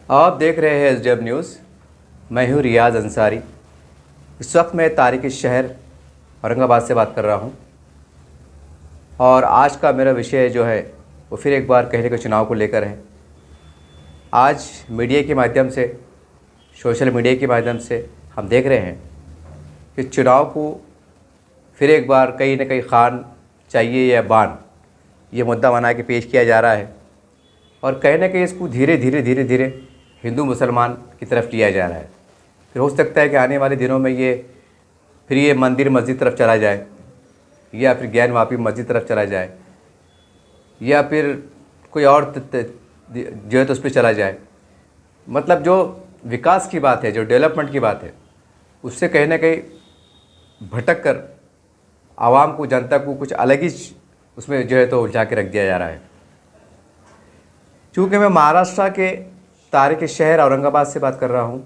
आप देख रहे हैं एसडीएम न्यूज़। मैं हूँ रियाज अंसारी। इस वक्त मैं तारीख़ी शहर औरंगाबाद से बात कर रहा हूँ और आज का मेरा विषय जो है वो फिर एक बार कहने के चुनाव को लेकर है। आज मीडिया के माध्यम से, सोशल मीडिया के माध्यम से हम देख रहे हैं कि चुनाव को फिर एक बार कहीं न कहीं खान चाहिए या बान, ये मुद्दा बना के पेश किया जा रहा है और कहीं न कहीं इसको धीरे धीरे हिंदू मुसलमान की तरफ लिया जा रहा है। फिर हो सकता है कि आने वाले दिनों में ये मंदिर मस्जिद तरफ चला जाए या फिर ज्ञानवापी मस्जिद तरफ चला जाए या फिर कोई और जो है तो उस पर चला जाए। मतलब जो विकास की बात है, जो डेवलपमेंट की बात है, उससे कहीं ना कहीं भटक कर आवाम को, जनता को कुछ अलग ही उसमें जो है तो उलझा के रख दिया जा रहा है। चूँकि मैं महाराष्ट्र के तारीख़ी शहर औरंगाबाद से बात कर रहा हूँ,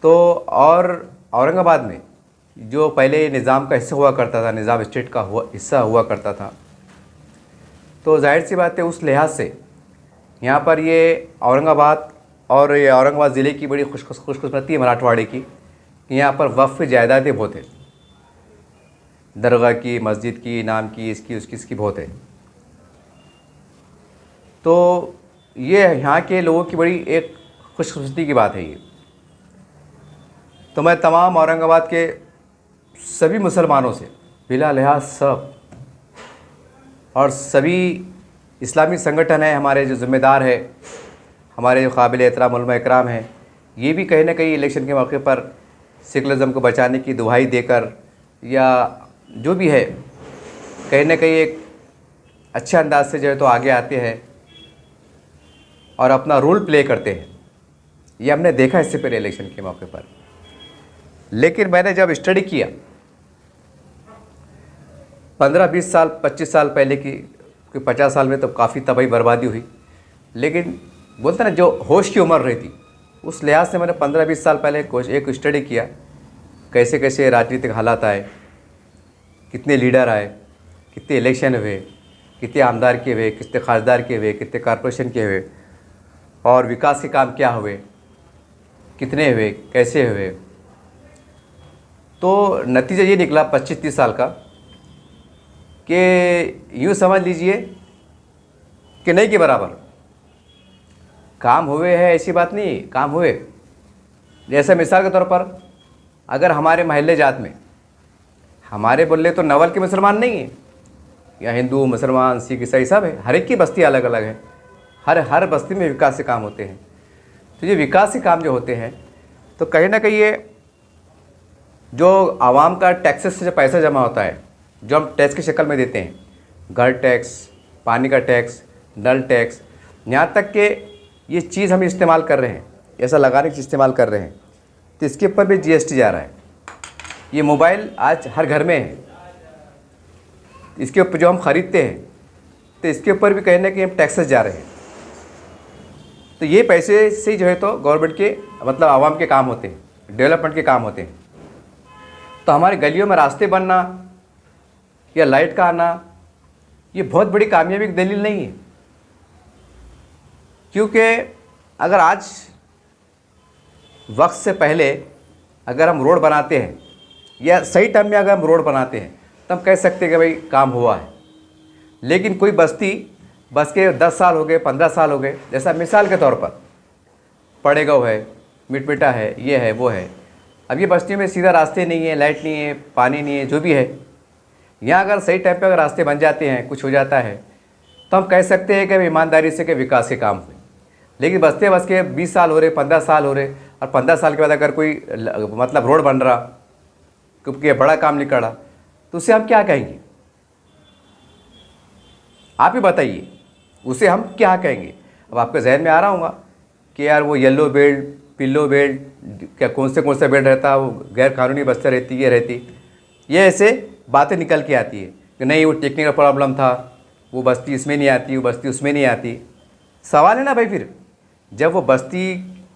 तो और औरंगाबाद में जो पहले निज़ाम का हिस्सा हुआ करता था, निज़ाम स्टेट का हिस्सा हुआ करता था, तो जाहिर सी बात है उस लिहाज से यहाँ पर ये औरंगाबाद और ये औरंगाबाद ज़िले की बड़ी खुशकिस्मती है मराठवाड़े की कि यहाँ पर वक्फ जायदादें बहुत है। दरगाह की, मस्जिद की, इनाम की, इसकी बहुत है। तो ये यहाँ के लोगों की बड़ी एक खुशकिस्मती की बात है ये। तो मैं तमाम औरंगाबाद के सभी मुसलमानों से बिला लिहाज सब और सभी इस्लामी संगठन हैं, हमारे जो ज़िम्मेदार है, हमारे जो काबिल एहतराम उलमा इकराम हैं, ये भी कहीं ना कहीं इलेक्शन के मौके पर सेकुलरिज़म को बचाने की दुहाई देकर या जो भी है कहीं ना कहीं एक अच्छे अंदाज से जो है तो आगे आते हैं और अपना रोल प्ले करते हैं। ये हमने देखा इससे पहले इलेक्शन के मौके पर। लेकिन मैंने जब स्टडी किया 15-20 साल 25 साल पहले की, 50 साल में तो काफ़ी तबाही बर्बादी हुई, लेकिन बोलते ना जो होश की उम्र रही थी, उस लिहाज से मैंने 15-20 साल पहले एक स्टडी किया कैसे कैसे राजनीतिक हालात आए, कितने लीडर आए, कितने इलेक्शन हुए, कितने आमदार के हुए, कितने खासदार के हुए, कितने कॉरपोरेशन के हुए और विकास के काम क्या हुए, कितने हुए, कैसे हुए। तो नतीजा ये निकला 25-30 साल का कि यूँ समझ लीजिए कि नहीं के बराबर काम हुए हैं, ऐसी बात नहीं, काम हुए। जैसे मिसाल के तौर पर अगर हमारे महल्ले जात में, हमारे बोले तो नवल के मुसलमान नहीं है, या हिंदू, मुसलमान, सिख, ईसाई सब है, हर एक की बस्ती अलग अलग है, हर बस्ती में विकास के काम होते हैं। तो ये विकास के काम जो होते हैं तो कहीं ना कहीं ये जो आवाम का टैक्सेस से जो पैसा जमा होता है, जो हम टैक्स की शक्ल में देते हैं, घर टैक्स, पानी का टैक्स, नल टैक्स, यहाँ तक कि ये चीज़ हम इस्तेमाल कर रहे हैं, ऐसा लगाने की इस्तेमाल कर रहे हैं, तो इसके ऊपर भी जीएसटी जा रहा है। ये मोबाइल आज हर घर में है, इसके ऊपर जो हम ख़रीदते हैं तो इसके ऊपर भी कहीं ना कहीं हम टैक्सेस जा रहे हैं। तो ये पैसे से जो है तो गवर्नमेंट के मतलब आवाम के काम होते हैं, डेवलपमेंट के काम होते हैं। तो हमारे गलियों में रास्ते बनना या लाइट का आना, ये बहुत बड़ी कामयाबी की दलील नहीं है, क्योंकि अगर आज वक्त से पहले अगर हम रोड बनाते हैं या सही टाइम में अगर हम रोड बनाते हैं तो हम कह सकते हैं कि भाई काम हुआ है। लेकिन कोई बस्ती बस के 10 साल हो गए, 15 साल हो गए, जैसा मिसाल के तौर पर पड़ेगाँव है, मिटमिटा है, ये है, वो है। अब ये बस्ती में सीधा रास्ते नहीं है, लाइट नहीं है, पानी नहीं है, जो भी है, यहाँ अगर सही टाइम पे अगर रास्ते बन जाते हैं, कुछ हो जाता है, तो हम कह सकते हैं कि ईमानदारी से कि विकास के काम हुए। लेकिन बस्ते बस के 20 साल हो रहे, 15 साल हो रहे, और 15 साल के बाद अगर कोई मतलब रोड बन रहा, क्योंकि बड़ा काम नहीं करा, तो उसे हम क्या कहेंगे? आप ही बताइए, उसे हम क्या कहेंगे? अब आपके जहन में आ रहा होगा कि यार वो येलो बेल्ट, पिल्लो बेल्ट, क्या कौन से बेल्ट रहता, वो गैर कानूनी बस्ती रहती, ये रहती, ये ऐसे बातें निकल के आती है कि नहीं वो टेक्निकल प्रॉब्लम था, वो बस्ती इसमें नहीं आती, वो बस्ती उसमें नहीं आती। सवाल है ना भाई, फिर जब वो बस्ती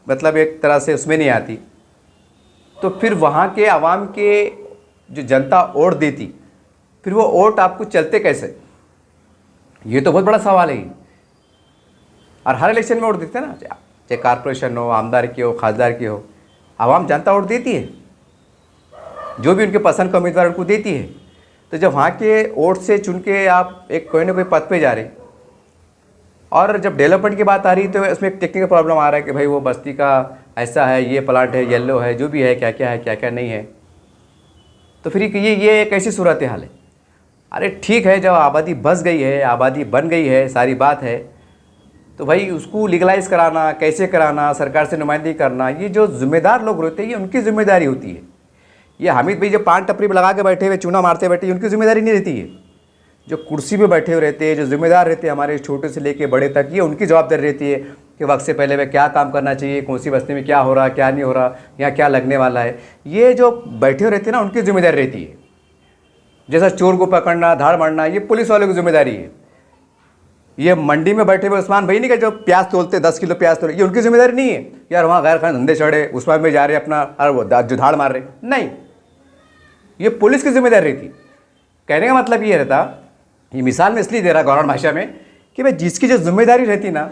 मतलब एक तरह से उसमें नहीं आती, तो फिर वहाँ के आवाम के जो जनता वोट देती, फिर वो वोट आपको चलते कैसे? ये तो बहुत बड़ा सवाल है। और हर इलेक्शन में वोट देते हैं ना, चाहे कारपोरेशन हो, आमदार की हो, खासदार की हो, आवाम जनता वोट देती है, जो भी उनके पसंद का उम्मीदवार उनको देती है। तो जब वहाँ के वोट से चुन के आप एक कोई ना कोई पद पे जा रहे, और जब डेवलपमेंट की बात आ रही तो इसमें एक टेक्निकल प्रॉब्लम आ रहा है कि भाई वो बस्ती का ऐसा है, ये प्लांट है, येलो है, जो भी है, क्या क्या है, क्या क्या नहीं है। तो फिर ये एक ऐसी सूरत हाल है। अरे ठीक है, जब आबादी बस गई है, आबादी बन गई है, सारी बात है, तो भाई उसको लीगलाइज कराना, कैसे कराना, सरकार से नुमाइंदगी करना, ये जो जिम्मेदार लोग होते हैं ये उनकी जिम्मेदारी होती है। ये हामिद भाई जो पान टपरी पर लगा के बैठे हुए चूना मारते बैठे, उनकी जिम्मेदारी नहीं रहती है। जो कुर्सी पे बैठे हुए रहते हैं, जो जिम्मेदार रहते हैं हमारे छोटे से लेके बड़े तक, ये उनकी जवाबदारी रहती है कि वक्त से पहले वह क्या काम करना चाहिए, कौन सी बस्ती में क्या हो रहा, क्या नहीं हो रहा, यहाँ क्या लगने वाला है। ये जो बैठे हुए रहते हैं ना, उनकी जिम्मेदारी रहती है। जैसा चोर को पकड़ना, धाड़ मारना, ये पुलिस वालों की जिम्मेदारी है। ये मंडी में बैठे हुए उस्मान भाई नहीं, कि जो प्याज तोलते 10 किलो प्याज तोले, ये उनकी जिम्मेदारी नहीं है यार वहाँ गैर कानूनी धंधे चढ़े, उस्मान में जा रहे अपना, अरे वो जो धाड़ मार रहे, नहीं, ये पुलिस की जिम्मेदारी रहती। कहने का मतलब ये रहता, ये मिसाल में इसलिए दे रहा गवर्नमेंट भाषा में, कि भाई जिसकी जो जिम्मेदारी रहती ना,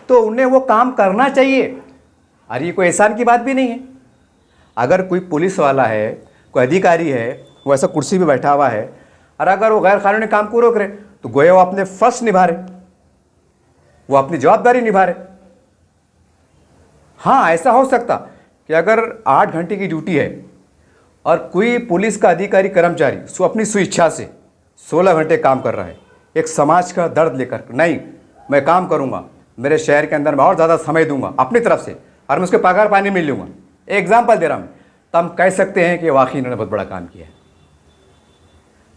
तो उन्हें वो काम करना चाहिए। अरे ये कोई एहसान की बात भी नहीं है। अगर कोई पुलिस वाला है, कोई अधिकारी है, वो ऐसा कुर्सी पे बैठा हुआ है, और अगर वो गैर कानूनी काम को रोक रहे, तो गोया वो अपने फर्ज निभा रहे, वो अपनी जवाबदारी निभा रहे। हाँ, ऐसा हो सकता कि अगर 8 घंटे की ड्यूटी है और कोई पुलिस का अधिकारी कर्मचारी अपनी स्वेच्छा से 16 घंटे काम कर रहा है, एक समाज का दर्द लेकर, नहीं मैं काम करूंगा, मेरे शहर के अंदर मैं और ज़्यादा समय दूंगा अपनी तरफ से, और मैं उसके पगार पानी मिल लूँगा, एग्जाम्पल दे रहा हूँ, तो हम कह सकते हैं कि वाकई इन्होंने बहुत बड़ा काम किया है।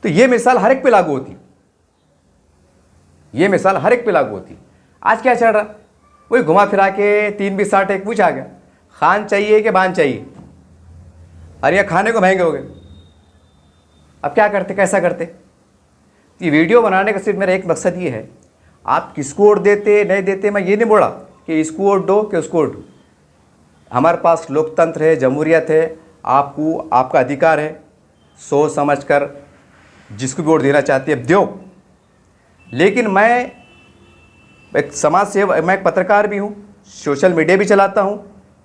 तो ये मिसाल हर एक पे लागू होती, ये मिसाल हर एक पे लागू होती। आज क्या चल रहा, वही घुमा फिरा के 3 20 60 एक पूछ आ गया, खान चाहिए कि बान चाहिए, अरे ये खाने को महंगे हो गए। अब क्या करते, कैसा करते? ये वीडियो बनाने का सिर्फ मेरा एक मकसद ये है, आप किसको वोट देते नहीं देते, मैं ये नहीं बोला कि इसको वोट दो कि उसको वोट दो। हमारे पास लोकतंत्र है, जमहूरियत है, आपको आपका अधिकार है, सोच समझ कर जिसको भी वोट देना चाहते हैं दो। लेकिन मैं एक समाज सेवक, मैं एक पत्रकार भी हूँ, सोशल मीडिया भी चलाता हूँ,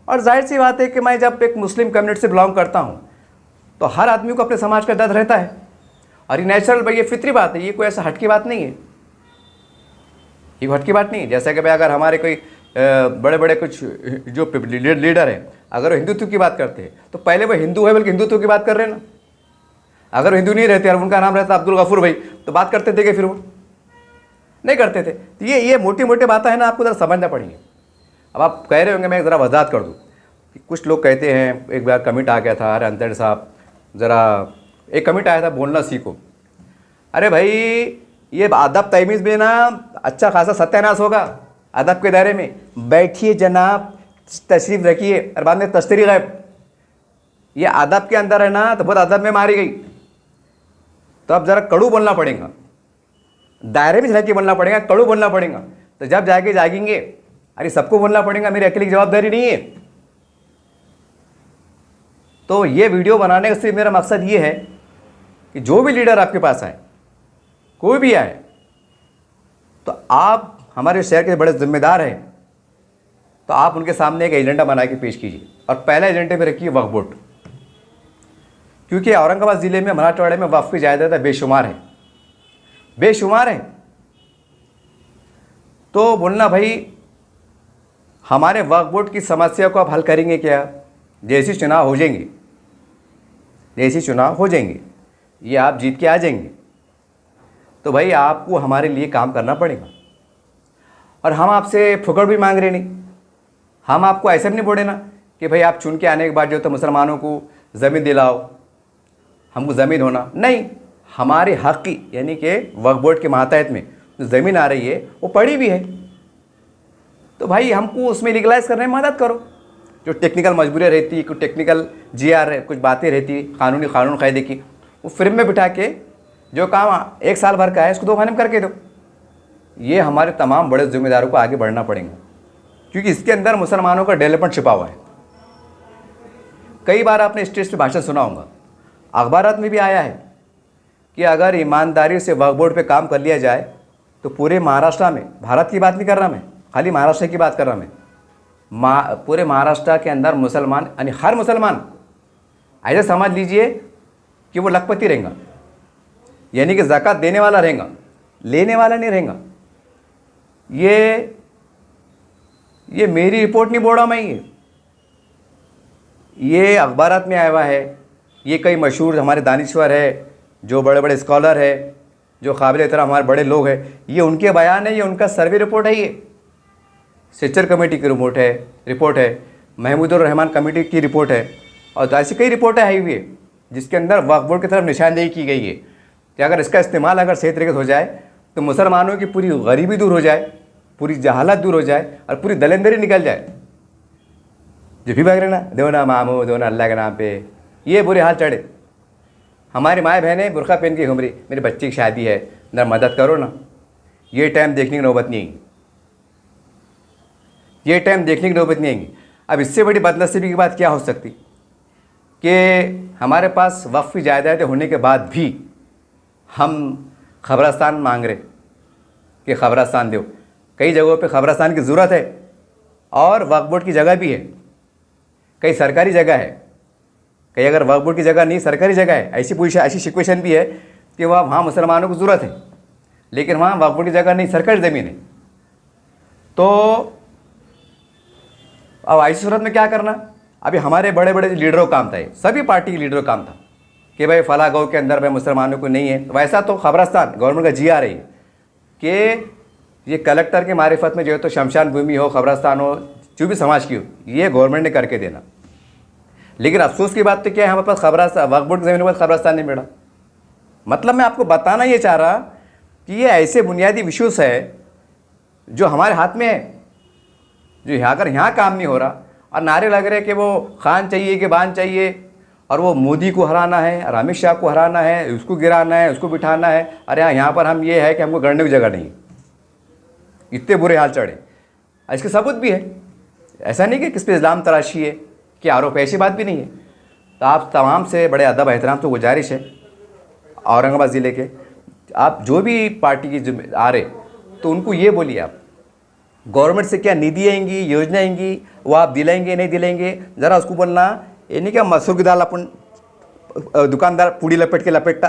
और जाहिर सी बात है कि मैं जब एक मुस्लिम कम्युनिटी से बिलोंग करता हूँ, तो हर आदमी को अपने समाज का दर्द रहता है, और ये नेचुरल भाई, ये फितरी बात है, ये कोई ऐसा हट की बात नहीं है, ये हट की बात नहीं है। जैसा कि भाई अगर हमारे कोई बड़े बड़े कुछ जो लीडर हैं, अगर वो हिंदुत्व की बात करते हैं, तो पहले वो हिंदू है बल्कि हिंदुत्व की बात कर रहे हैं ना। अगर वो हिंदू नहीं रहते और उनका नाम रहता अब्दुल गफूर भाई, तो बात करते थे कि फिर वो नहीं करते थे। तो ये मोटी मोटी बातें हैं ना, आपको ज़रा समझना पड़ेगी। अब आप कह रहे होंगे, मैं ज़रा वजाहत कर दूँ कि कुछ लोग कहते हैं, एक बार कमिट आ गया था, अरे अंतर साहब ज़रा एक कमिट आया था, बोलना सीखो। अरे भाई ये अदब तमीज़ में ना अच्छा खासा सत्यानाश होगा अदब के दायरे में। बैठिए जनाब, तशरीफ़ रखिए, और बाद में तश्तरी गैब, ये अदब के अंदर है ना, तो बहुत अदब में मारी गई। तो अब ज़रा कड़ू बोलना पड़ेगा, दायरे में रह के बोलना पड़ेगा, कड़ू बोलना पड़ेगा। तो जब जाके जागेंगे, अरे सबको बोलना पड़ेगा, मेरी अकेले की जवाबदारी नहीं है। तो ये वीडियो बनाने का सिर्फ मेरा मकसद ये है कि जो भी लीडर आपके पास आए, कोई भी आए, तो आप हमारे शहर के बड़े जिम्मेदार हैं, तो आप उनके सामने एक एजेंडा बना के पेश कीजिए, और पहले एजेंडे पे रखिए वक्फ बोर्ड। क्योंकि औरंगाबाद ज़िले में, मराठवाड़े में वक्फ की जायदाद बेशुमार है, बेशुमार है। तो बोलना भाई हमारे वक्फ बोर्ड की समस्या को आप हल करेंगे क्या? जैसे चुनाव हो जाएंगे, जैसे चुनाव हो जाएंगे, ये आप जीत के आ जाएंगे, तो भाई आपको हमारे लिए काम करना पड़ेगा। और हम आपसे फुकड़ भी मांग रहे नहीं, हम आपको ऐसे भी नहीं बोले ना कि भाई आप चुन के आने के बाद जो तो मुसलमानों को ज़मीन दिलाओ, हमको ज़मीन होना नहीं। हमारे हक़ की, यानी कि वक्फ बोर्ड के मातहत में जो ज़मीन आ रही है वो पड़ी भी है, तो भाई हमको उसमें लीगलाइज करने में मदद करो। जो टेक्निकल मजबूरियाँ रहती, कुछ टेक्निकल GR कुछ बातें रहती कानूनी कानून कायदे की, वो फ्रेम में बिठा के जो काम 1 साल भर का है, इसको 2 महीने में करके दो। ये हमारे तमाम बड़े जिम्मेदारों को आगे बढ़ना पड़ेगा, क्योंकि इसके अंदर मुसलमानों का डेवलपमेंट छिपा हुआ है। कई बार आपने स्टेज पे भाषण सुना होगा, अखबारात में भी आया है कि अगर ईमानदारी से वक्फ बोर्ड पे काम कर लिया जाए तो पूरे महाराष्ट्र में, भारत की बात नहीं कर रहा मैं, खाली महाराष्ट्र की बात कर रहा मैं, पूरे महाराष्ट्र के अंदर मुसलमान, यानी हर मुसलमान ऐसा समझ लीजिए कि वो लखपति रहेगा, यानी कि ज़कात देने वाला रहेगा, लेने वाला नहीं रहेगा। ये मेरी रिपोर्ट नहीं बोल रहा मैं, ये अखबारात में आया हुआ है। ये कई मशहूर हमारे दानिश्वर है, जो बड़े बड़े स्कॉलर है, जो काबिल एहतराम हमारे बड़े लोग हैं, ये उनके बयान है, ये उनका सर्वे रिपोर्ट है, ये सिचर कमेटी की रिपोर्ट है, महमूदुर रहमान कमेटी की रिपोर्ट है, और ऐसी कई रिपोर्टें आई हुई है जिसके अंदर वक्फ बोर्ड की तरफ निशानदेही की गई है कि अगर इसका इस्तेमाल अगर सही तरीके से हो जाए तो मुसलमानों की पूरी गरीबी दूर हो जाए, पूरी जहालत दूर हो जाए और पूरी दलेंदरी निकल जाए। जो भी भाग रहे ना, दो ना मामू, दो ना अल्लाह के नाम पे, ये बुरे हाल चढ़े। हमारी माएँ बहनें बुरखा पहन के घूम रही, मेरी बच्ची की शादी है ना, मदद करो ना। ये टाइम देखने की नौबत नहीं आएगी, ये टाइम देखने की नौबत नहीं आएगी। अब इससे बड़ी बदनसीबी की बात क्या हो सकती कि हमारे पास वक्फ की जायदादें होने के बाद भी हम खबरस्तान मांग रहे कि खबरस्तान दो। कई जगहों पे खबरस्तान की ज़रूरत है और वक्फ बोर्ड की जगह भी है, कई सरकारी जगह है, कई अगर वक्फ बोर्ड की जगह नहीं सरकारी जगह है। ऐसी सिचुएशन भी है कि वहाँ मुसलमानों को ज़रूरत है लेकिन वहाँ वक्फ बोर्ड की जगह नहीं, सरकारी ज़मीन है। तो अब ऐसी सूरत में क्या करना? अभी हमारे बड़े बड़े लीडरों का काम था, सभी पार्टी के लीडरों का काम था कि भाई फला गाँव के अंदर भाई मुसलमानों को नहीं है। वैसा तो खबरस्तान गवर्नमेंट का जी आ रही है कि ये कलेक्टर के मारिफत में जो है तो शमशान भूमि हो, खबरस्तान हो, जो भी समाज की हो, ये गवर्नमेंट ने करके देना। लेकिन अफसोस की बात तो क्या है, हमारे पास खबरस्तान, वक्फ बोर्ड की ज़मीन के पास खबरस्तान नहीं मिला। मतलब मैं आपको बताना ये चाह रहा कि ये ऐसे बुनियादी इश्यूज़ है जो हमारे हाथ में है, जो अगर यहाँ काम नहीं हो रहा और नारे लग रहे कि वो खान चाहिए कि बान चाहिए और वो मोदी को हराना है और अमित शाह को हराना है, उसको गिराना है, उसको बिठाना है। अरे यहाँ पर हम ये है कि हमको गढ़ने की जगह नहीं, इतने बुरे हाल चढ़े। इसके सबूत भी है, ऐसा नहीं कि किस पे इल्ज़ाम तराशी है कि आरोप, ऐसी बात भी नहीं है। तो आप तमाम से बड़े अदब एहतराम तो गुजारिश है, औरंगाबाद ज़िले के आप जो भी पार्टी की आ रहे तो उनको ये बोलिए, आप गवर्नमेंट से क्या निधि आएंगी, योजना आएंगी, वो आप दिलाएंगे नहीं दिलाएंगे, ज़रा उसको बोलना। ये नहीं क्या मसूर की दाल अपन दुकानदार पूड़ी लपेट के लपेटता,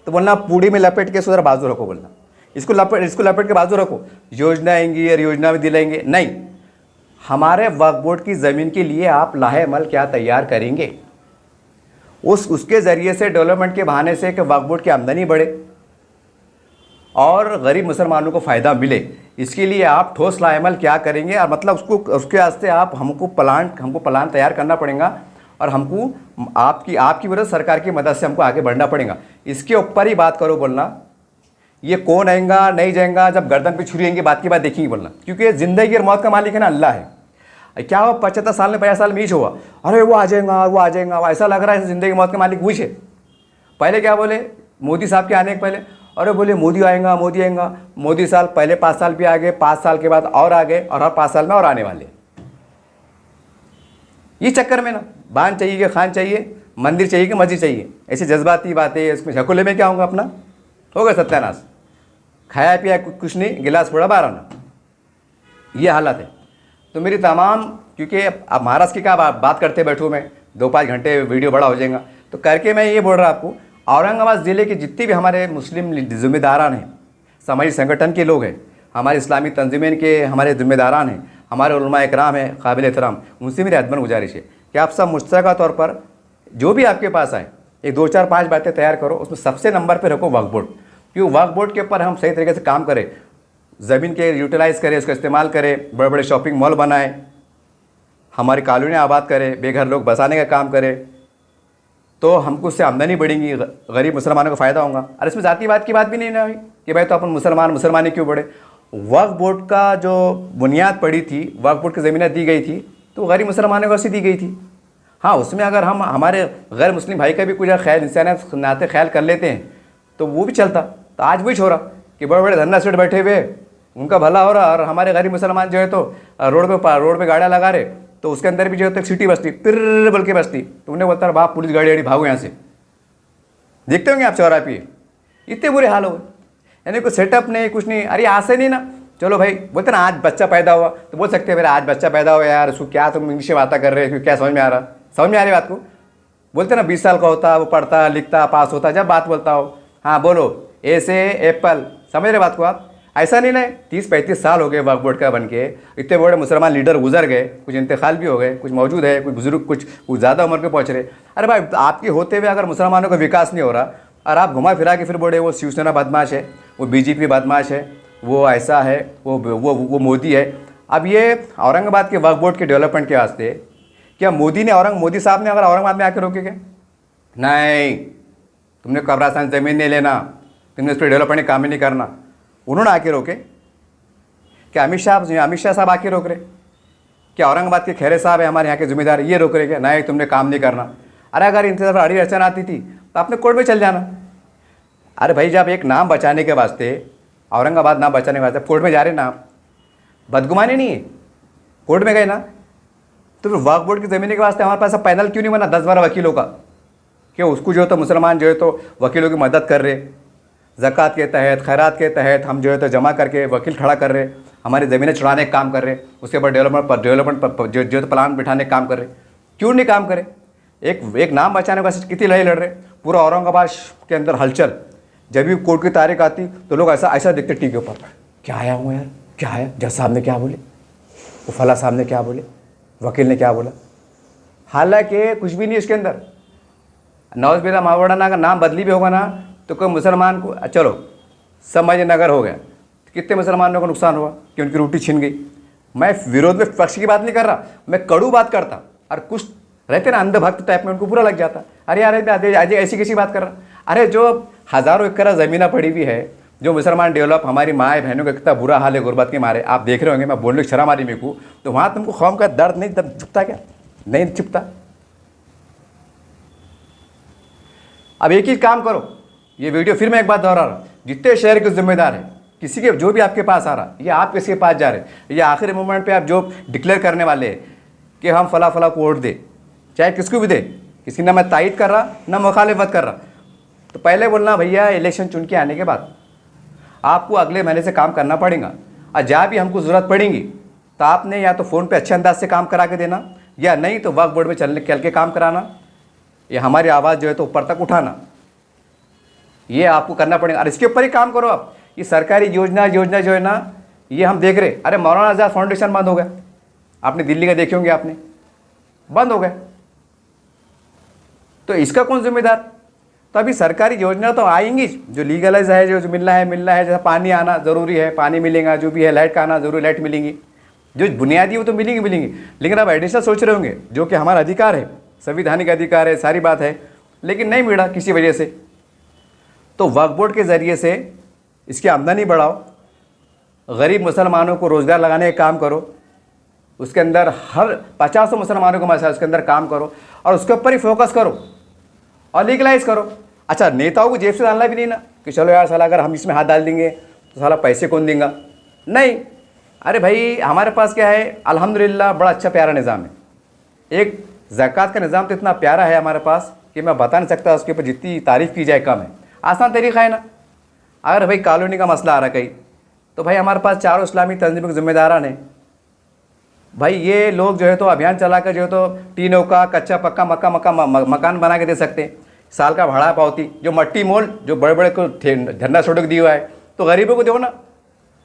तो बोलना पूड़ी में लपेट के ज़रा बाजू रखो, बोलना इसको लपेट के बाजू रखो, योजना आएंगी और योजना में दिलाएंगे नहीं। हमारे वक्फ बोर्ड की ज़मीन के लिए आप लाहेमल क्या तैयार करेंगे, उसके ज़रिए से डेवलपमेंट के बहाने से कि वक्फ बोर्ड की आमदनी बढ़े और गरीब मुसलमानों को फ़ायदा मिले, इसके लिए आप ठोस लाहेमल क्या करेंगे। और मतलब उसके वास्ते आप हमको प्लान तैयार करना पड़ेगा और हमको आपकी वजह सरकार की मदद से हमको आगे बढ़ना पड़ेगा। इसके ऊपर ही बात करो, बोलना ये कौन आएगा नहीं जाएगा, जब गर्दन पे छुरी आएंगे बात की बात देखेंगे बोलना, क्योंकि ज़िंदगी और मौत का मालिक है ना, अल्लाह है। क्या हुआ 75 साल में 50 साल में ईच हुआ, अरे वो आ जाएगा वो आ जाएगा, ऐसा लग रहा है ज़िंदगी मौत का मालिक वही है। पहले क्या बोले मोदी साहब के आने के पहले, अरे बोले मोदी आएगा मोदी आएगा, मोदी साल पहले 5 साल भी आ गए, 5 साल के बाद और आ गए और हर 5 साल में और आने वाले। ये चक्कर में ना बान चाहिए कि खान चाहिए, मंदिर चाहिए कि मस्जिद चाहिए, ऐसी जज्बाती बातें, इसमें झकोले में क्या होगा, अपना होगा सत्यानाश, खाया पिया कुछ नहीं, गिलास फोड़ा बाहर आना, ये हालत है। तो मेरी तमाम, क्योंकि अब महाराष्ट्र की क्या बात करते बैठूँ मैं, 2-5 घंटे वीडियो बड़ा हो जाएगा, तो करके मैं ये बोल रहा आपको, औरंगाबाद ज़िले के जितने भी हमारे मुस्लिम ज़िम्मेदारान हैं, सामाजिक संगठन के लोग हैं, हमारे इस्लामी तंजीमें के हमारे ज़िम्मेदारान हैं, हमारे उलमा इकराम हैं काबिल एहतराम, उनसे मेरी अदबन गुजारिश है कि आप सब मुश्तरका तौर पर जो भी आपके पास आए एक 2-4-5 बातें तैयार करो, उसमें सबसे नंबर पर रखो वक्फ बोर्ड, क्योंकि वक्फ बोर्ड के ऊपर हम सही तरीके से काम करें, ज़मीन के यूटिलाइज़ करें, उसका इस्तेमाल करें, बड़े बड़े शॉपिंग मॉल बनाएं, हमारी कॉलोनियाँ आबाद करें, बेघर लोग बसाने का काम करें, तो हमको उससे आमदनी बढ़ेंगी, गरीब मुसलमानों को फ़ायदा होगा। और इसमें जातिवाद की बात भी नहीं ना हुई कि भाई तो अपन मुसलमानी क्यों बढ़े। वक्फ बोर्ड का जो बुनियाद पड़ी थी, वक्फ बोर्ड की ज़मीनें दी गई थी तो गरीब मुसलमानों को ऐसी दी गई थी। हाँ, उसमें अगर हम हमारे गैर मुस्लिम भाई का भी कुछ ख्याल इंसानियत नाते ख्याल कर लेते हैं तो वो भी चलता। तो आज वही छोड़ा कि बड़े बड़े धन्ना सेठ बैठे हुए, उनका भला हो रहा और हमारे गरीब मुसलमान जो है तो रोड पे गाड़ियाँ लगा रहे, तो उसके अंदर भी जो है तो सिटी बसती पिर बल के बसती, तो उन्हें बोलता बाप पुलिस गाड़ी भागो यहाँ से। देखते होंगे आप चौराहे पे, इतने बुरे हाल हो, यानी कोई सेटअप नहीं कुछ नहीं। अरे ऐसे नहीं ना चलो भाई, बोलते ना आज बच्चा पैदा हुआ तो बोल सकते हैं मेरा आज बच्चा पैदा हुआ यार, उसको क्या तुम इंग्लिश में बातें कर रहे हो, क्या समझ में आ रहा, समझ में आ रही बात को। बोलते ना 20 साल का होता, वो पढ़ता लिखता पास होता, जब बात बोलता हो हाँ बोलो ए से एप्पल, समझ रहे बात को आप। ऐसा नहीं ना 30-35 साल हो गए वक्फ बोर्ड का बन के, इतने बड़े मुसलमान लीडर गुजर गए, कुछ इंतकाल भी हो गए, कुछ मौजूद है, कुछ बुजुर्ग, कुछ ज़्यादा उम्र के पहुँच रहे। अरे भाई आपके होते हुए अगर मुसलमानों का विकास नहीं हो रहा और आप घुमा फिरा के फिर बोले वो शिवसेना बदमाश है, वो बीजेपी बदमाश है, वो ऐसा है, वो मोदी है। अब ये औरंगाबाद के वक्फ बोर्ड के डेवलपमेंट के वास्ते क्या मोदी साहब ने अगर औरंगाबाद में आके रोके क्या? नहीं, तुमने कब्रास्तान ज़मीन नहीं लेना, तुमने उस पर डेवलपमेंट काम ही नहीं करना। उन्होंने आके रोके क्या? अमित शाह साहब आके रोक रहे क्या? औरंगाबाद के खैरे साहब है हमारे यहाँ के जिम्मेदार, ये रोक रहे क्या? नहीं तुमने काम नहीं करना। अरे अगर इनसे तरफ अड़ी अड़चन आती थी तो आपने कोर्ट में चल जाना। अरे भाई जब एक नाम बचाने के वास्ते, औरंगाबाद नाम बचाने के वास्ते कोर्ट में जा रहे ना, बदगुमानी नहीं है, कोर्ट में गए ना, तो फिर वक्फ बोर्ड की ज़मीन के वास्ते हमारे पास पैनल क्यों नहीं बना 10-12 वकीलों का कि उसको जो है तो मुसलमान जो है तो वकीलों की मदद कर रहे, ज़कात के तहत खैरात के तहत हम जो है तो जमा करके वकील खड़ा कर रहे, हमारी ज़मीनें छुड़ाने का काम कर रहे, उसके बाद डेवलपमेंट पर जो तो प्लान बिठाने का काम कर रहे। क्यों नहीं काम करे? एक नाम बचाने के वास्ते कितनी लड़ाई लड़ रहे। पूरा औरंगाबाद के अंदर हलचल, जब भी कोर्ट की तारीख आती तो लोग ऐसा देखते टीवी ऊपर, क्या आया हूँ यार, क्या है, जज साहब ने क्या बोले, वो फला साहब ने क्या बोले, वकील ने क्या बोला। हालांकि कुछ भी नहीं इसके अंदर। नवाज बिला मावड़ाना का नाम बदली भी होगा ना तो कोई मुसलमान को, चलो समझ नगर हो गया, कितने मुसलमानों को नुकसान हुआ कि उनकी रोटी छिन गई। मैं विरोध में पक्ष की बात नहीं कर रहा, मैं कड़ू बात करता। और कुछ रहते ना अंधभक्त टाइप में, उनको बुरा लग जाता, अरे यार आज ऐसी कैसी बात कर रहा। अरे जो हज़ारों एकड़ ज़मीना पड़ी हुई है, जो मुसलमान डेवलप, हमारी माए बहनों का कितना बुरा हाल है गुर्बत के मारे, आप देख रहे होंगे, मैं बोलने की शर्म आ रही मेरे को, तो वहाँ तुमको कौम का दर्द नहीं चुपता क्या? नहीं चुपता। अब एक ही काम करो, ये वीडियो फिर मैं एक बात दोहरा रहा हूँ, जितने शहर के जिम्मेदार है, किसी के जो भी आपके पास आ रहा, या आप किसी के पास जा रहे, या आखिरी मोमेंट पे आप जो डिक्लेयर करने वाले हैं कि हम फला फला को वोट दे, चाहे किसको भी दे, किसी ना मैं तायद कर रहा ना मुखालिफत कर रहा, तो पहले बोलना भैया इलेक्शन चुन के आने के बाद आपको अगले महीने से काम करना पड़ेगा, और जहाँ भी हमको ज़रूरत पड़ेगी तो आपने या तो फ़ोन पे अच्छे अंदाज से काम करा के देना, या नहीं तो वक्फ बोर्ड में चल के काम कराना, या हमारी आवाज़ जो है तो ऊपर तक उठाना, ये आपको करना पड़ेगा। और इसके ऊपर ही काम करो आप। ये सरकारी योजना जो है ना, ये हम देख रहे, अरे मौलाना आज़ाद फाउंडेशन बंद हो गया, आपने दिल्ली का देखे होंगे, आपने बंद हो गए, तो इसका कौन जिम्मेदार? तो अभी सरकारी योजना तो आएंगी, जो लीगलाइज है, जो मिलना है, जैसा पानी आना ज़रूरी है, पानी मिलेगा, जो भी है लाइट का आना ज़रूरी, लाइट मिलेंगी, जो बुनियादी वो तो मिलेंगी। लेकिन आप एडिशनल सोच रहे होंगे, जो कि हमारा अधिकार है, संवैधानिक अधिकार है, सारी बात है, लेकिन नहीं मिला किसी वजह से। तो वक्फ बोर्ड के ज़रिए से इसकी आमदनी बढ़ाओ, गरीब मुसलमानों को रोज़गार लगाने का काम करो, उसके अंदर हर 50 मुसलमानों को मसला उसके अंदर काम करो, और उसके ऊपर ही फोकस करो और लीगलाइज करो। अच्छा, नेताओं को जेब से डालना भी नहीं ना कि चलो यार साला अगर हम इसमें हाथ डाल देंगे तो साला पैसे कौन देगा, नहीं। अरे भाई हमारे पास क्या है, अल्हम्दुलिल्लाह बड़ा अच्छा प्यारा निज़ाम है। एक ज़कात का निज़ाम तो इतना प्यारा है हमारे पास कि मैं बता नहीं सकता, उसके ऊपर जितनी तारीफ़ की जाए कम है। आसान तरीक़ा है ना। अगर भाई कॉलोनी का मसला आ रहा कहीं, तो भाई हमारे पास चारों इस्लामी तंजीमों के ज़िम्मेदारान हैं, भाई ये लोग जो है तो अभियान चला कर जो है तो टीनों का कच्चा पक्का मकान बना के दे सकते हैं। साल का भाड़ा पावती, जो मट्टी मोल जो बड़े बड़े को झंडा छोड़ के दिया हुआ है, तो गरीबों को दो ना,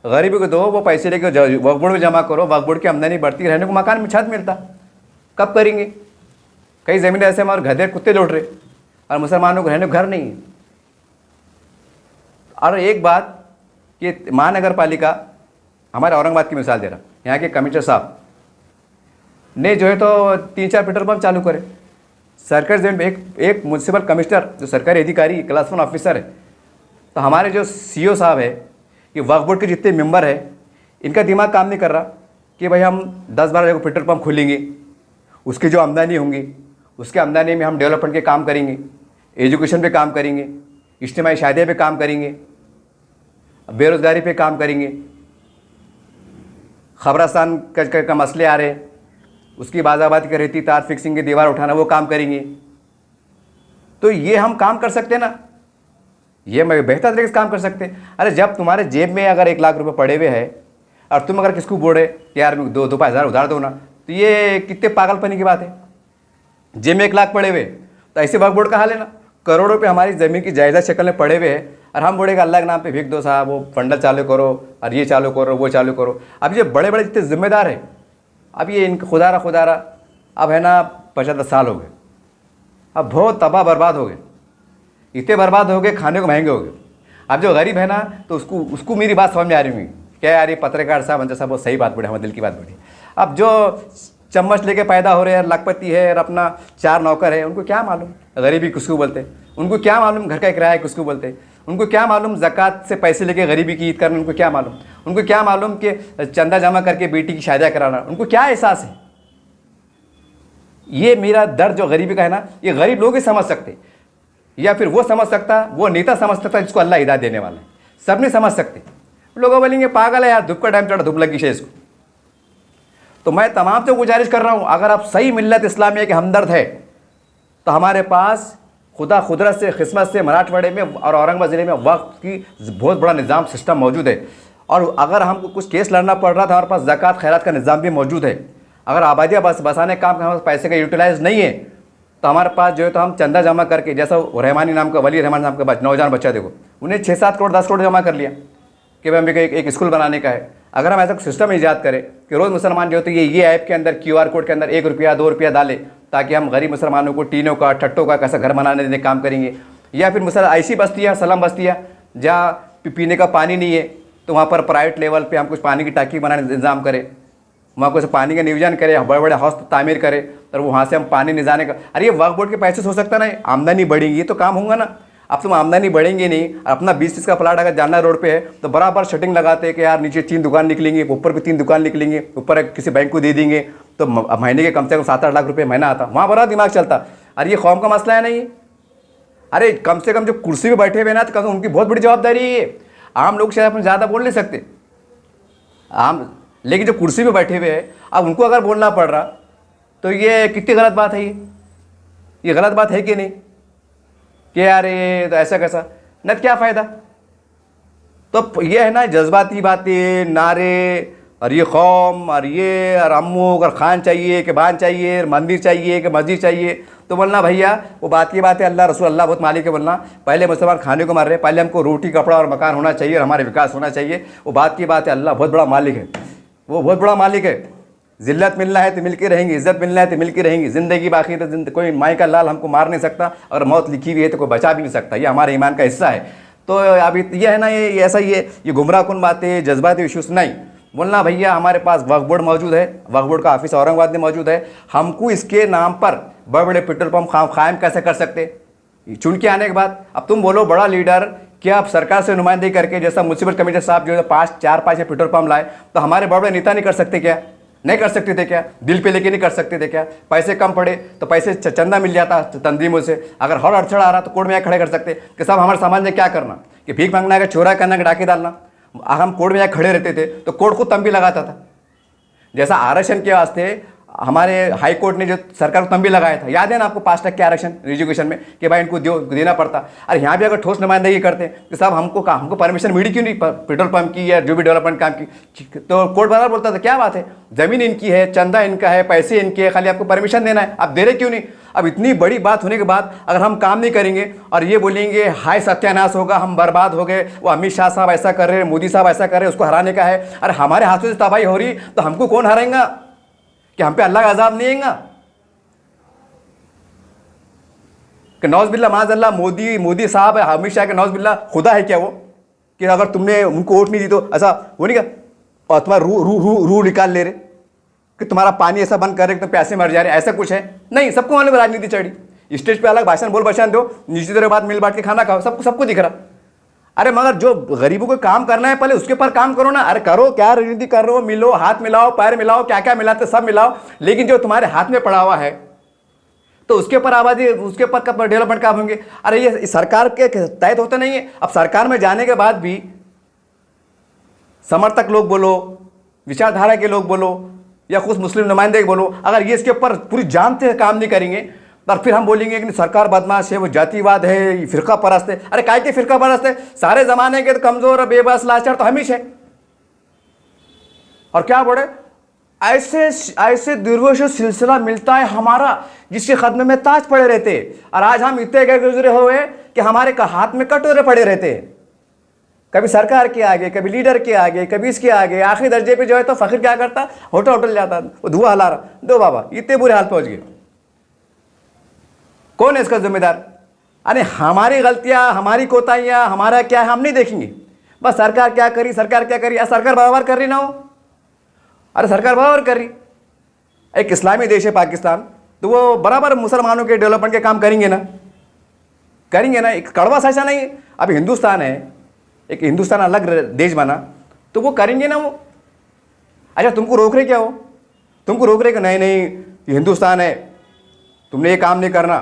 गरीबों को दो, वो पैसे लेकर वक्फ बोर्ड में जमा करो, वक्फ बोर्ड की आमदनी बढ़ती, रहने को मकान में छत मिलता। कब करेंगे? कई ज़मीन ऐसे हमारे गधे कुत्ते लौट रहे, और मुसलमानों को रहने को घर नहीं है। और एक बात कि महानगर पालिका, हमारे औरंगाबाद की मिसाल दे रहा, यहाँ के कमिश्नर साहब ने जो है तो 3-4 पेट्रोल पंप चालू करे सरकारी जमीन पे। एक म्यूनसिपल कमिश्नर जो सरकारी अधिकारी क्लास 1 ऑफिसर है, तो हमारे जो सीईओ साहब है कि वक्फ बोर्ड के जितने मेंबर हैं, इनका दिमाग काम नहीं कर रहा कि भाई हम 10-12 जगह पेट्रोल पंप खोलेंगे, उसकी जो आमदनी होंगी उसके आमदनी में हम डेवलपमेंट के काम करेंगे, एजुकेशन पे काम करेंगे, इज्तिमाई शादियाँ पे काम करेंगे, बेरोज़गारी पे काम करेंगे, खबरस्तान का मसले आ रहे उसकी बाज़ाबाती कर रहती, तार फिक्सिंग की दीवार उठाना, वो काम करेंगे। तो ये हम काम कर सकते हैं ना, ये मैं बेहतर तरीके से काम कर सकते हैं। अरे जब तुम्हारे जेब में अगर 1 लाख रुपए पड़े हुए हैं, और तुम अगर किसको बोल रहे कि यार 2,000 उधार दो ना, तो ये कितने पागलपनी की बात है। जेब में 1 लाख पड़े हुए, तो ऐसे वक्फ बोर्ड का हाल है ना, करोड़ों रुपये हमारी ज़मीन की जायदाद शक्ल में पड़े हुए हैं, और हम बोलेगा अल्लाह के नाम पे भीख दो साहब, वो फंडल चालू करो और ये चालू करो वो चालू करो। अब ये बड़े बड़े जितने जिम्मेदार हैं, अब ये इनका खुदारा अब है ना 75 साल हो गए, अब बहुत तबाह बर्बाद हो गए, इतने बर्बाद हो गए, खाने को महंगे हो गए। अब जो गरीब है ना, तो उसको मेरी बात समझ में आ रही हुई क्या यार, ये पत्रकार साहब अंजर साहब बहुत सही बात बोले, हमारे दिल की बात बोली। अब जो चम्मच लेके पैदा हो रहे हैं, लखपति है और अपना 4 नौकर है, उनको क्या मालूम गरीबी किसको बोलते, उनको क्या मालूम घर का किराया किसको बोलते, उनको क्या मालूम ज़कात से पैसे लेके गरीबी की ईद करना, उनको क्या मालूम, उनको क्या मालूम कि चंदा जमा करके बेटी की शादियाँ कराना, उनको क्या एहसास है। ये मेरा दर्द जो गरीबी का है ना, ये गरीब लोग ही समझ सकते, या फिर वो समझ सकता, वो नेता समझ सकता जिसको अल्लाह हिदायत देने वाला है, सब नहीं समझ सकते। लोग बोलेंगे पागल है यार, धूप का टाइम चढ़ा, धूप लगी है इसको। तो मैं तमाम से गुजारिश कर रहा हूँ, अगर आप सही मिल्लत इस्लामिया के हमदर्द है, तो हमारे पास खुदा खुदरत से किस्मत से मराठवाड़े में और औरंगाबाद ज़िले में वक्त की बहुत बड़ा निज़ाम सिस्टम मौजूद है। और अगर हमको कुछ केस लड़ना पड़ रहा था, हमारे पास ज़कात खैरात का निज़ाम भी मौजूद है। अगर आबादियाँ बसाने काम हमारे पास पैसे का यूटिलाइज नहीं है, तो हमारे पास जो है तो हम चंदा जमा करके, जैसा रहमानी नाम का वली रहमान नाम का नौजवान बच्चा देखो, उन्हें 6-7 करोड़ 10 करोड़ जमा कर लिया कि भाई हमें एक स्कूल बनाने का है। अगर हम ऐसा सिस्टम ईजाद करें कि रोज़ मुसलमान जो होते हैं ये ऐप के अंदर QR कोड के अंदर 1 रुपया 2 रुपया डाले, ताकि हम गरीब मुसलमानों को टीनों का ठट्टों का कैसा घर बनाने देने काम करेंगे। या फिर ऐसी बस्तियाँ सलम बस्तियाँ जहाँ पीने का पानी नहीं है, तो वहाँ पर प्राइवेट लेवल पे हम कुछ पानी की टाँकी बनाने का इंतजाम करें, वहाँ कुछ पानी का नियोजन करें, बड़े बड़े हौस तामीर करें, और वहाँ से हम पानी ले जाने का। अरे ये वक्फ बोर्ड के पैसे से हो सकता ना, आमदनी बढ़ेगी तो काम होगा ना। अब तुम आमदनी बढ़ेंगे नहीं, अपना 20-30 का प्लाट अगर जाना रोड पे है, तो बराबर शटिंग लगाते हैं कि यार नीचे 3 दुकान निकलेंगे, ऊपर भी 3 दुकान निकलेंगे, ऊपर किसी बैंक को दे देंगे, तो महीने के कम से कम 7-8 लाख रुपये महीना आता। वहाँ बड़ा दिमाग चलता। अरे ये कौम का मसला है नहीं। अरे कम से कम जो कुर्सी पर बैठे हुए ना, तो उनकी बहुत बड़ी जवाबदारी है ये। आम लोग शायद अपन ज़्यादा बोल नहीं सकते लेकिन जो कुर्सी पे बैठे हुए हैं, अब उनको अगर बोलना पड़ रहा, तो ये कितनी गलत बात है। ये गलत बात है कि नहीं कि यार ये तो ऐसा कैसा न, क्या फ़ायदा। तो ये है ना जज्बाती बातें, नारे, और ये कौम और ये और अम्मू और खान चाहिए कि बान चाहिए, मंदिर चाहिए कि मस्जिद चाहिए, तो बोलना भैया वो बात की बात है, अल्लाह रसूल अल्लाह बहुत मालिक है। बोलना पहले मुसलमान खाने को मार रहे, पहले हमको रोटी कपड़ा और मकान होना चाहिए और हमारे विकास होना चाहिए। वो बात की बात है, अल्लाह बहुत बड़ा मालिक है, वो बहुत बड़ा मालिक है। ज़िल्लत मिलना है तो मिल के रहेंगे, इज़्ज़त मिलना है तो मिल के रहेंगी। ज़िंदगी बाकी तो कोई माई का लाल हमको मार नहीं सकता, और मौत लिखी हुई है तो कोई बचा भी नहीं सकता। ये हमारे ईमान का हिस्सा है। तो अभी ये है ना, ये ऐसा ये गुमराह कुन बातें, जज्बाती इशूज़ नहीं बोलना। भैया हमारे पास वक्फ बोर्ड मौजूद है, वक्फ बोर्ड का ऑफिस औरंगाबाद में मौजूद है। हमको इसके नाम पर बड़े बड़े पेट्रोल पंप कायम कैसे कर सकते चुन के आने के बाद। अब तुम बोलो बड़ा लीडर, क्या आप सरकार से नुमाइंदगी करके, जैसा म्यूनसिपल कमिश्नर साहब जो है 4-5 पेट्रोल पंप लाए, तो हमारे बड़े बड़े नेता नहीं कर सकते क्या? नहीं कर सकते थे क्या? दिल पे लेके नहीं कर सकते थे क्या? पैसे कम पड़े तो पैसे चंदा मिल जाता तंजीमों से। अगर हर अड़चड़ आ रहा तो कोर्ट में खड़े कर सकते कि साहब हमारे समाज में क्या करना, कि भीख मांगना है, चोरा करना है, डाके डालना। हम कोर्ट में खड़े रहते थे तो कोर्ट खुद तंबी लगाता था। जैसा आरक्षण के वास्ते हमारे हाई कोर्ट ने जो सरकार को तंबी लगाया था, याद है ना आपको 5% आरक्षण एजुकेशन में, कि भाई इनको देना पड़ता। अरे यहाँ भी अगर ठोस नुमाइंदगी करते कि साहब हमको परमिशन मिली क्यों नहीं पेट्रोल पंप की या जो भी डेवलपमेंट काम की, तो कोर्ट बाजार बोलता था क्या बात है, ज़मीन इनकी है, चंदा इनका है, पैसे इनके है, खाली आपको परमिशन देना है, आप दे रहे क्यों नहीं। अब इतनी बड़ी बात होने के बाद अगर हम काम नहीं करेंगे और ये बोलेंगे हाय सत्यानाश होगा, हम बर्बाद हो गए, वो अमित शाह साहब ऐसा कर रहे हैं, मोदी साहब ऐसा कर रहे हैं, उसको हराने का है। अरे हमारे हाथों से तबाही हो रही तो हमको कौन हराएगा? कि हम पे अल्लाह का अजाब नहीं आएगा? कि नौज़बिल्ला माज़अल्लाह मोदी साहब है, अमित शाह के नौज़बिल्ला खुदा है क्या वो, कि अगर तुमने उनको वोट नहीं दी तो ऐसा वो नहीं क्या, और तुम्हारा रू निकाल ले रहे, कि तुम्हारा पानी ऐसा बंद कर रहे कि तुम प्यासे मर जा रहे, ऐसा कुछ है नहीं। सबको मालूम राजनीति चढ़ी, स्टेज पे अलग भाषण दो, नीचे देर बाद मिल बांट के खाना खाओ, सबको दिख रहा। अरे मगर जो गरीबों को काम करना है पहले उसके ऊपर काम करो ना। अरे करो, क्या राजनीति कर रहे हो, मिलो, हाथ मिलाओ, पैर मिलाओ, क्या क्या मिलाते सब मिलाओ, लेकिन जो तुम्हारे हाथ में पड़ा हुआ है तो उसके ऊपर आबादी, उसके ऊपर कब डेवलपमेंट काम होंगे। अरे ये सरकार के तहत होता नहीं है। अब सरकार में जाने के बाद भी समर्थक लोग बोलो, विचारधारा के लोग बोलो, या कुछ मुस्लिम नुमाइंदे बोलो, अगर ये इसके ऊपर पूरी जान से काम नहीं करेंगे और फिर हम बोलेंगे कि सरकार बदमाश है, वो जातिवाद है, फिरका परस्त है। अरे काय के फिरका परस्त है? सारे जमाने के तो कमजोर बेबस लाचार तो हमीश है। और क्या बोले, ऐसे ऐसे दुर्वश सिलसिला मिलता है हमारा जिसके खत्मे में ताज पड़े रहते हैं। और आज हम इतने गए गुजरे हुए कि हमारे हाथ में कटोरे पड़े रहते हैं, कभी सरकार के आगे, कभी लीडर के आगे, कभी इसके आगे। आखिरी दर्जे पे जो है तो फकीर क्या करता, होटल जाता, वो धुआं हला रहा, दो बाबा, इतने बुरे हाल पहुंच गए। कौन है इसका जिम्मेदार? अरे हमारी गलतियां, हमारी कोताहियां, हमारा क्या है हम नहीं देखेंगे, बस सरकार क्या करी, सरकार क्या करी। सरकार बराबर कर रही ना हो, अरे सरकार बराबर कर रही। एक इस्लामी देश है पाकिस्तान, तो वो बराबर मुसलमानों के डेवलपमेंट के काम करेंगे ना, करेंगे ना। एक कड़वा सा ऐसा नहीं है। अब हिंदुस्तान है, एक हिंदुस्तान अलग देश बना, तो वो करेंगे ना वो। अच्छा तुमको रोक रहे क्या हो? तुमको रोक रहे कि नहीं नहीं ये हिंदुस्तान है, तुमने ये काम नहीं करना,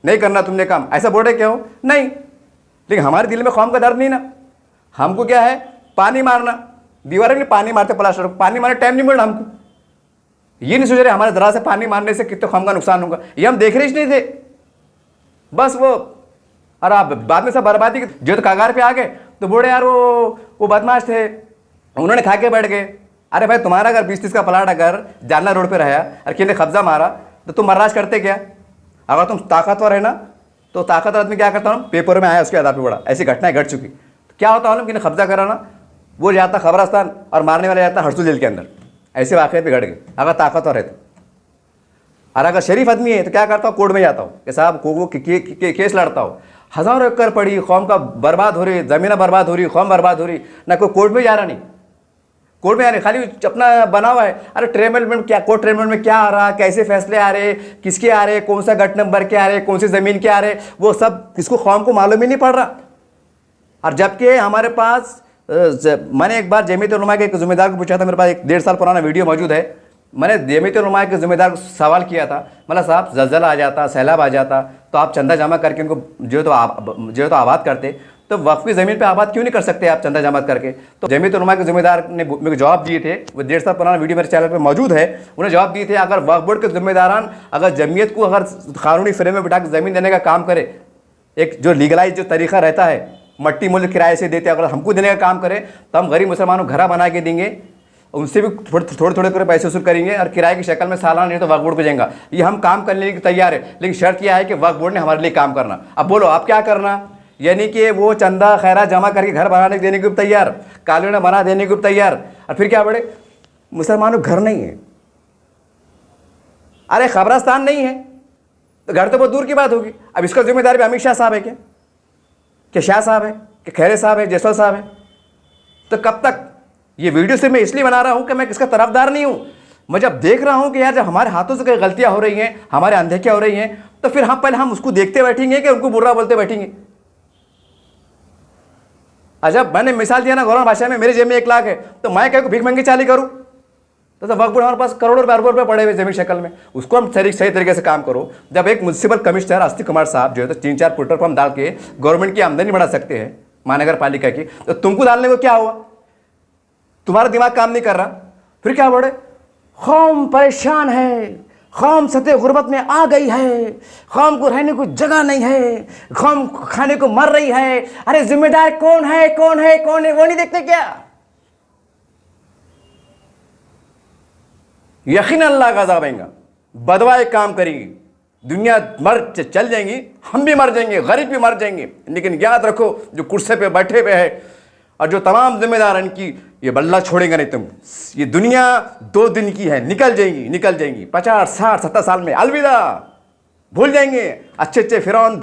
नहीं करना तुमने काम, ऐसा बोल रहे क्या हो? नहीं। लेकिन हमारे दिल में कौम का डर नहीं ना। हमको क्या है, पानी मारना, दीवार में पानी मारते, प्लास्टर पानी मारने टाइम नहीं मिल रहा हमको। ये नहीं सोच रहे हमारे दरा से पानी मारने से कितने कौम का नुकसान होगा, ये हम देख रहे ही नहीं थे। बस वो, और आप बाद में सब बर्बादी जो तो कागार पे आ गए, तो बोले यार वो बदमाश थे, उन्होंने खा के बैठ गए। अरे भाई तुम्हारा अगर 20-30 का प्लाट अगर जालना रोड पे रहा और किसी ने कब्जा मारा तो तुम बर्दाश्त करते क्या? अगर तुम ताकतवर है ना, तो ताकतवर आदमी क्या करता हूँ, पेपर में आया उसके आधार पर बड़ा ऐसी घटनाएं घट चुकी, तो क्या होता है, किसी कब्जा करा ना, वो जाता खबरस्तान और मारने वाला जाता हरसुल जेल के अंदर। ऐसे वाक़े पे घट गए अगर ताकतवर है तो। और अगर शरीफ आदमी है तो क्या करता हूँ, कोर्ट में जाता हूँ कि साहब को केस लड़ता हूँ। हज़ारों एकड़ पड़ी, कौम का बर्बाद हो रही, ज़मीन बर्बाद हो रही, कौम बर्बाद हो रही, ना कोई कोर्ट में जा रहा, नहीं कोर्ट में आ रहे, खाली अपना बना हुआ है। अरे ट्रिब्यूनल में क्या, कोर्ट ट्रिब्यूनल में क्या आ रहा, कैसे फैसले आ रहे, किसके आ रहे, कौन सा गट नंबर के आ रहे, कौन सी ज़मीन के आ रहे, वो सब किसको कौम को मालूम ही नहीं पड़ रहा। और जबकि हमारे पास मैंने एक बार जमीयत उलमा के एक ज़िम्मेदार को पूछा था, मेरे पास एक 1.5 साल पुराना वीडियो मौजूद है। मैंने जमीयत उलमा के ज़िम्मेदार को सवाल किया था, मतलब साहब ज़लज़ला आ जाता, सैलाब आ जाता, तो आप चंदा जमा करके उनको जो तो आबाद करते, तो वक्फ की ज़मीन पे आबाद क्यों नहीं कर सकते आप चंदा जमा करके? तो जमीयत उलमा के ज़िम्मेदार ने मेरे को जवाब दिए थे, वो 1.5 साल पुराना वीडियो मेरे चैनल पे मौजूद है। उन्हें जवाब दिए थे, अगर वक्फ बोर्ड के ज़िम्मेदारान अगर जमीयत को अगर कानूनी फ्रेम में बिठा के ज़मीन देने का काम करे, एक जो लीगलाइज जो तरीका रहता है, मट्टी मूल्य किराए से देते, अगर हमको देने का काम करें तो हम गरीब मुसलमानों को घर बना के देंगे, उनसे भी थोड़े थोड़े पैसे वसूल करेंगे और किराए की शक्ल में सालाना नहीं तो वक्फ बोर्ड को जाएगा। ये हम काम करने के तैयार है, लेकिन शर्त यह है कि वक्फ बोर्ड ने हमारे लिए काम करना। अब बोलो आप क्या करना, यानी कि वो चंदा खैरा जमा करके घर बनाने देने को भी तैयार, कॉलोनी बना देने को भी तैयार, और फिर क्या बड़े मुसलमानों घर नहीं है, अरे खबरस्तान नहीं है, तो घर तो बहुत दूर की बात होगी। अब इसका जिम्मेदार भी अमित शाह साहब है क्या शाह साहब है, कि खैरे साहब है, जयसवाल साहब है? तो कब तक? ये वीडियो से मैं इसलिए बना रहा हूं कि मैं किसका तरफदार नहीं हूं। मैं जब देख रहा हूं कि यार जब हमारे हाथों से कई गलतियां हो रही हैं, हमारे अनदेखियां हो रही हैं, तो फिर हम पहले हम उसको देखते बैठेंगे कि उनको बुरा बोलते बैठेंगे? अजब, मैंने मिसाल दिया ना गौरव भाषा में, मेरे जेब में 1 लाख है तो मैं क्या भीख मंगी चाली करूं? तो वक्त बोर्ड हमारे पास करोड़ों अरबों रुपये पड़े हुए जमीन शक्ल में, उसको हम सही तरीके से काम करो। जब एक म्युनिसिपल कमिश्नर अस्तिक कुमार साहब जो है तो 3-4 पेट्रोल पंप डाल के गवर्नमेंट की आमदनी बढ़ा सकते हैं महानगर पालिका की, तो तुमको डालने को क्या हुआ? तुम्हारा दिमाग काम नहीं कर रहा, फिर क्या बोले कौम परेशान है, कौम सतह गुर्बत में आ गई है, कौम को रहने को जगह नहीं है, कौम खाने को मर रही है। अरे जिम्मेदार कौन है, कौन है, कौन है, वो नहीं देखते क्या? यकीन अल्लाह का अज़ाब आएगा, बदवाए काम करेंगी, दुनिया चल जाएंगी, हम भी मर जाएंगे, गरीब भी मर जाएंगे। लेकिन याद रखो जो कुर्सी पे बैठे हुए है और जो तमाम जिम्मेदार इनकी, ये बल्ला छोड़ेंगे नहीं तुम। ये दुनिया 2 दिन की है, निकल जाएंगी, निकल जाएंगी। 50, 60, 70 साल में अलविदा, भूल जाएंगे। अच्छे फिरौन,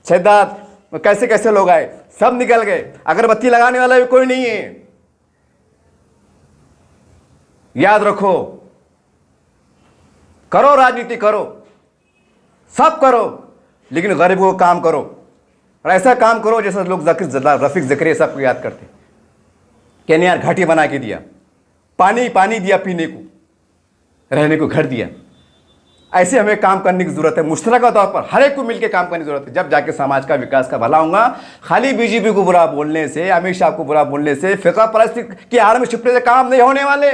सद्दात, कैसे कैसे लोग आए, सब निकल गए। अगरबत्ती लगाने वाला भी कोई नहीं है। याद रखो, करो राजनीति, करो, सब करो, लेकिन गरीबों को काम करो, और ऐसा काम करो जैसा लोग रफीक ज़करिया सबको याद करते। कहने यार घाटी बना के दिया, पानी दिया पीने को, रहने को घर दिया। ऐसे हमें काम करने की जरूरत है, मुश्तरका तौर पर हर एक को मिलकर काम करने की जरूरत है, जब जाके समाज का विकास का भला होगा। खाली बीजेपी को बुरा बोलने से, अमित शाह को बुरा बोलने से, फिक़ा परस्ती की आड़ में छिपने से काम नहीं होने वाले।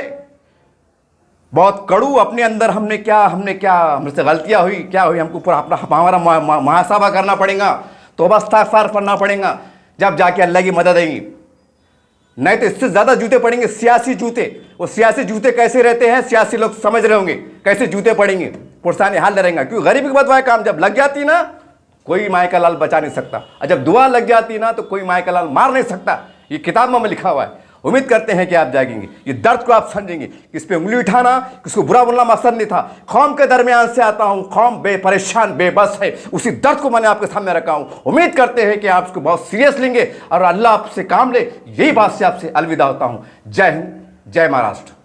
बहुत कड़ू अपने अंदर हमसे गलतियां हुई, क्या हुई, हमको पूरा अपना हमारा मुहासाबा करना पड़ेगा, तौबा इस्तिग़फ़ार करना पड़ेगा, जब जाके अल्लाह की मदद आएगी। नहीं तो इससे ज़्यादा जूते पड़ेंगे, सियासी जूते। वो सियासी जूते कैसे रहते हैं, सियासी लोग समझ रहे होंगे कैसे जूते पड़ेंगे, पुरसानी हाल रहेगा। क्योंकि गरीबी की बदवा काम जब लग जाती ना, कोई माय का लाल बचा नहीं सकता, और जब दुआ लग जाती ना तो कोई माय का लाल मार नहीं सकता। ये किताब में लिखा हुआ है। उम्मीद करते हैं कि आप जागेंगे, ये दर्द को आप समझेंगे। इस पे उंगली उठाना, किसको बुरा बोलना मकसद नहीं था। कौम के दरमियान से आता हूं, कौम परेशान बेबस है, उसी दर्द को मैंने आपके सामने रखा हूं। उम्मीद करते हैं कि आप इसको बहुत सीरियस लेंगे और अल्लाह आपसे काम ले। यही बात से आपसे अलविदा होता हूं। जय हिंद, जय महाराष्ट्र।